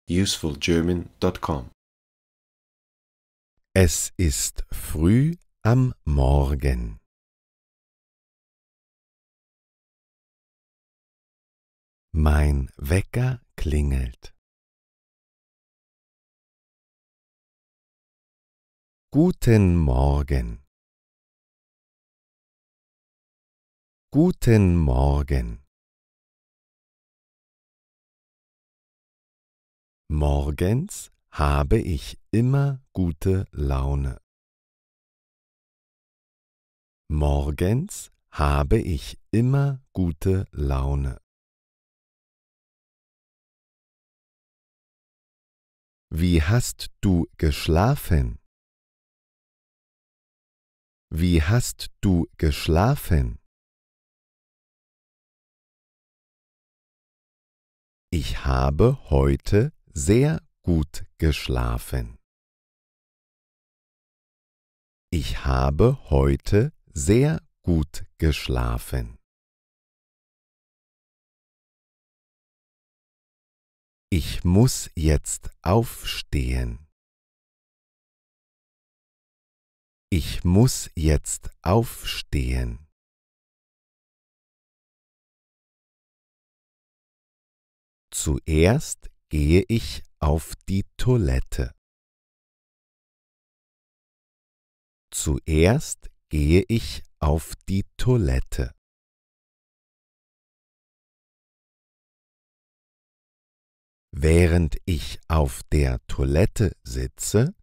usefulgerman.com. Es ist früh am Morgen. Mein Wecker klingelt. Guten Morgen. Guten Morgen. Morgens habe ich immer gute Laune. Morgens habe ich immer gute Laune. Wie hast du geschlafen? Wie hast du geschlafen? Ich habe heute sehr gut geschlafen. Ich habe heute sehr gut geschlafen. Ich muss jetzt aufstehen. Ich muss jetzt aufstehen. Zuerst gehe ich auf die Toilette. Zuerst gehe ich auf die Toilette. Während ich auf der Toilette sitze,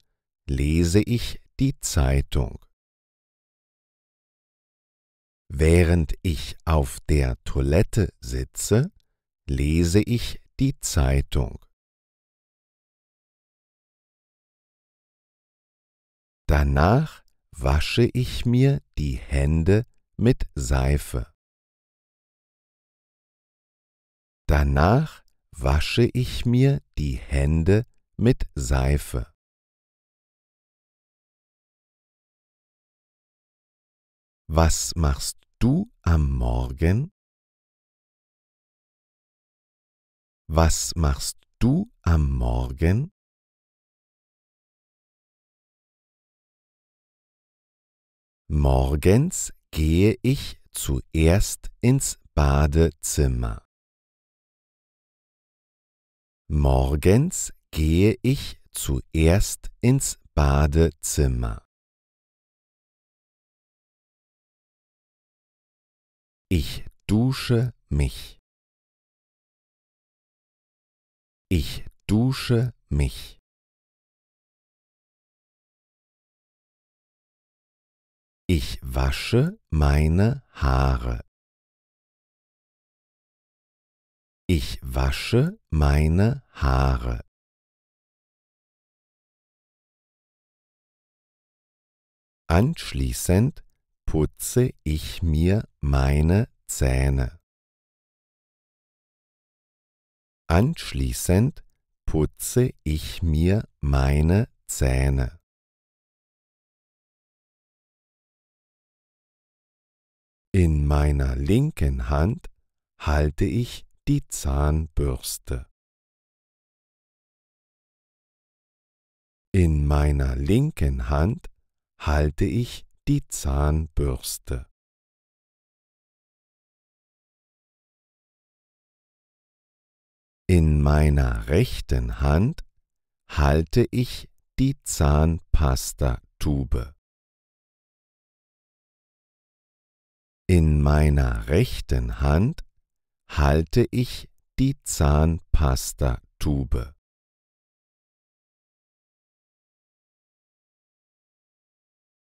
lese ich die Zeitung. Während ich auf der Toilette sitze, lese ich die Zeitung. Danach wasche ich mir die Hände mit Seife. Danach wasche ich mir die Hände mit Seife. Was machst du am Morgen? Was machst du am Morgen? Morgens gehe ich zuerst ins Badezimmer. Morgens gehe ich zuerst ins Badezimmer. Ich dusche mich. Ich dusche mich. Ich wasche meine Haare. Ich wasche meine Haare. Anschließend putze ich mir meine Zähne. Anschließend putze ich mir meine Zähne. In meiner linken Hand halte ich die Zahnbürste. In meiner linken Hand halte ich die Zahnbürste. In meiner rechten Hand halte ich die Zahnpastatube. In meiner rechten Hand halte ich die Zahnpastatube.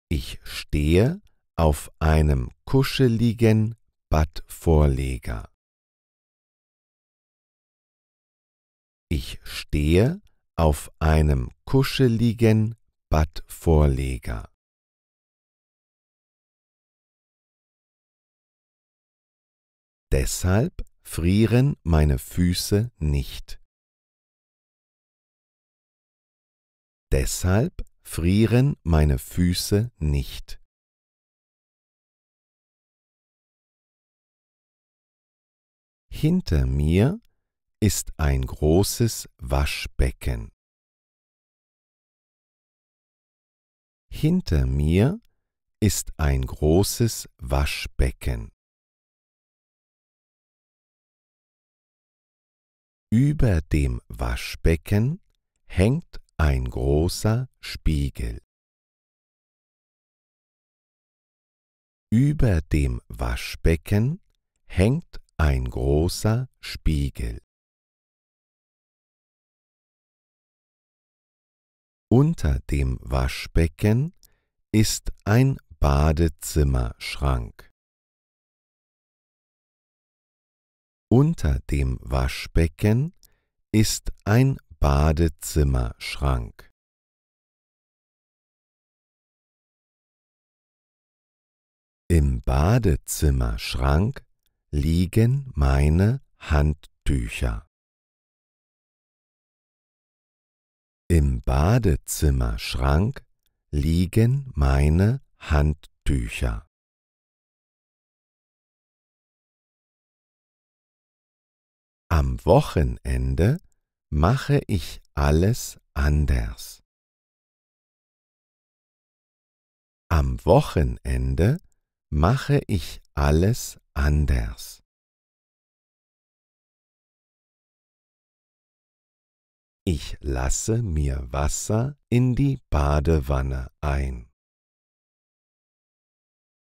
Ich stehe auf einem kuscheligen Bettvorleger. Ich stehe auf einem kuscheligen Bettvorleger. Deshalb frieren meine Füße nicht. Deshalb frieren meine Füße nicht. Hinter mir ist ein großes Waschbecken. Hinter mir ist ein großes Waschbecken. Über dem Waschbecken hängt ein großer Spiegel. Über dem Waschbecken hängt ein großer Spiegel. Unter dem Waschbecken ist ein Badezimmerschrank. Unter dem Waschbecken ist ein Badezimmerschrank. Im Badezimmerschrank liegen meine Handtücher. Im Badezimmerschrank liegen meine Handtücher. Am Wochenende mache ich alles anders. Am Wochenende mache ich alles anders. Ich lasse mir Wasser in die Badewanne ein.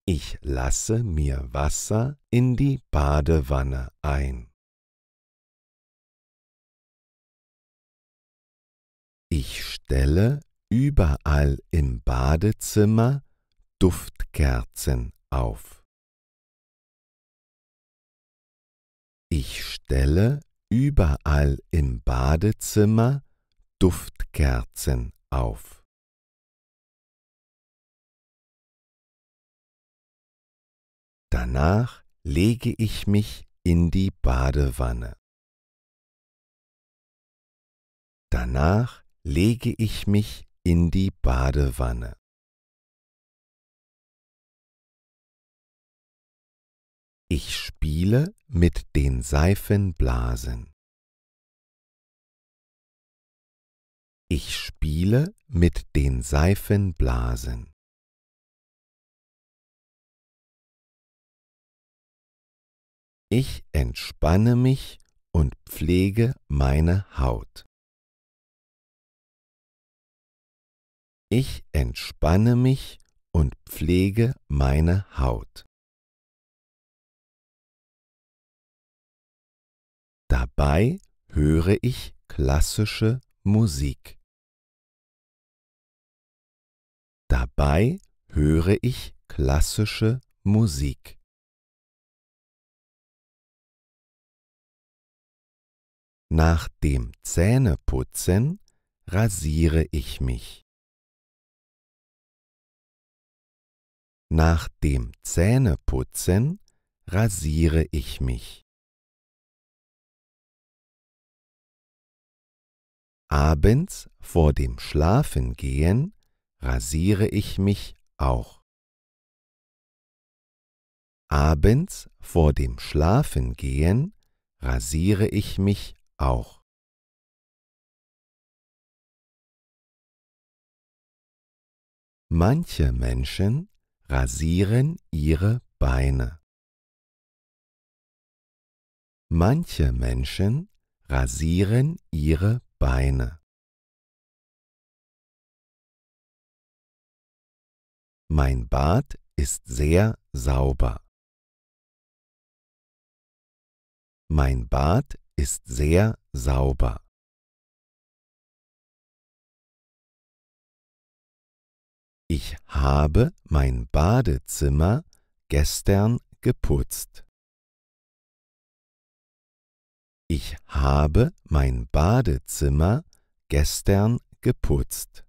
Ich lasse mir Wasser in die Badewanne ein. Ich stelle überall im Badezimmer Duftkerzen auf. Ich stelle überall im Badezimmer Duftkerzen auf. Danach lege ich mich in die Badewanne. Danach lege ich mich in die Badewanne. Ich spiele mit den Seifenblasen. Ich spiele mit den Seifenblasen. Ich entspanne mich und pflege meine Haut. Ich entspanne mich und pflege meine Haut. Dabei höre ich klassische Musik. Dabei höre ich klassische Musik. Nach dem Zähneputzen rasiere ich mich. Nach dem Zähneputzen rasiere ich mich. Abends vor dem Schlafengehen rasiere ich mich auch. Abends vor dem Schlafengehen rasiere ich mich auch. Manche Menschen rasieren ihre Beine. Manche Menschen rasieren ihre Beine. Mein Bad ist sehr sauber. Mein Bad ist sehr sauber. Ich habe mein Badezimmer gestern geputzt. Ich habe mein Badezimmer gestern geputzt.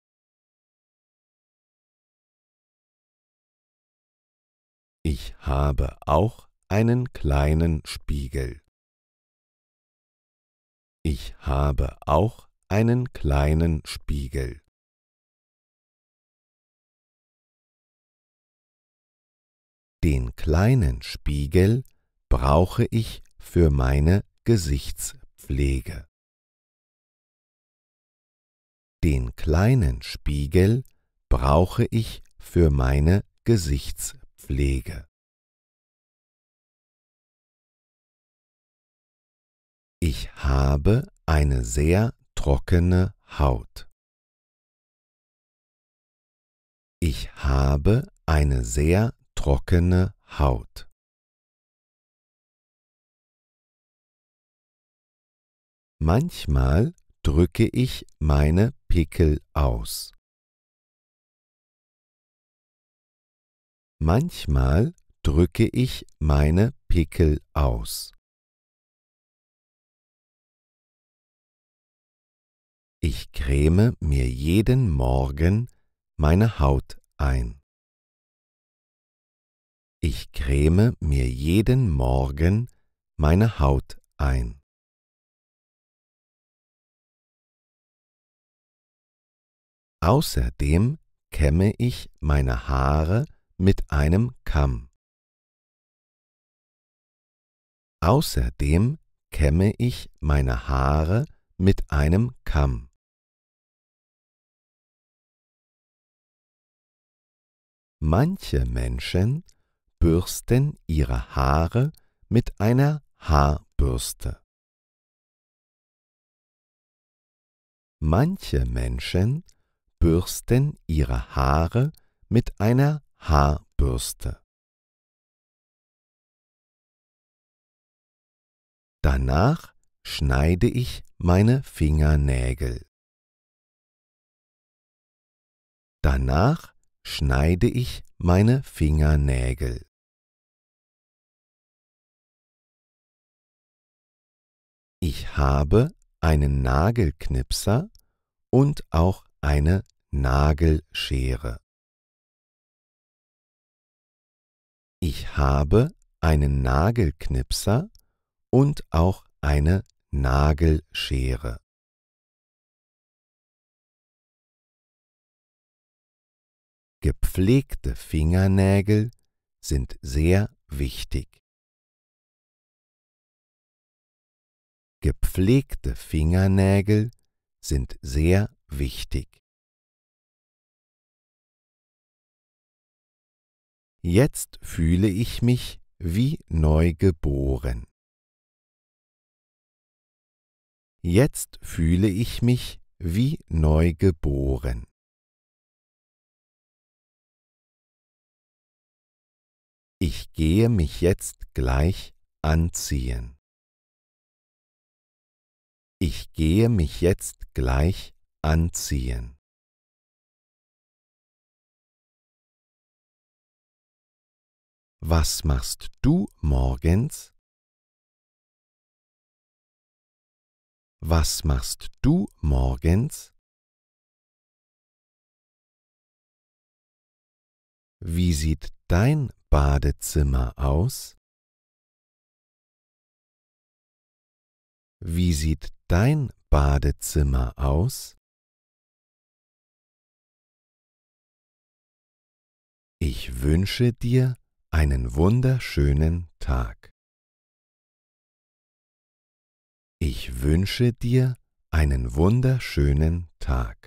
Ich habe auch einen kleinen Spiegel. Ich habe auch einen kleinen Spiegel. Den kleinen Spiegel brauche ich für meine Gesichtspflege. Gesichtspflege. Den kleinen Spiegel brauche ich für meine Gesichtspflege. Ich habe eine sehr trockene Haut. Ich habe eine sehr trockene Haut. Manchmal drücke ich meine Pickel aus. Manchmal drücke ich meine Pickel aus. Ich creme mir jeden Morgen meine Haut ein. Ich creme mir jeden Morgen meine Haut ein. Außerdem kämme ich meine Haare mit einem Kamm. Außerdem kämme ich meine Haare mit einem Kamm. Manche Menschen bürsten ihre Haare mit einer Haarbürste. Manche Menschen bürsten ihre Haare mit einer Haarbürste. Danach schneide ich meine Fingernägel. Danach schneide ich meine Fingernägel. Ich habe einen Nagelknipser und auch eine Nagelschere. Ich habe einen Nagelknipser und auch eine Nagelschere. Gepflegte Fingernägel sind sehr wichtig. Gepflegte Fingernägel sind sehr wichtig. Jetzt fühle ich mich wie neu geboren. Jetzt fühle ich mich wie neu geboren. Ich gehe mich jetzt gleich anziehen. Ich gehe mich jetzt gleich anziehen. Was machst du morgens? Was machst du morgens? Wie sieht dein Badezimmer aus? Wie sieht dein Badezimmer aus? Ich wünsche dir einen wunderschönen Tag. Ich wünsche dir einen wunderschönen Tag.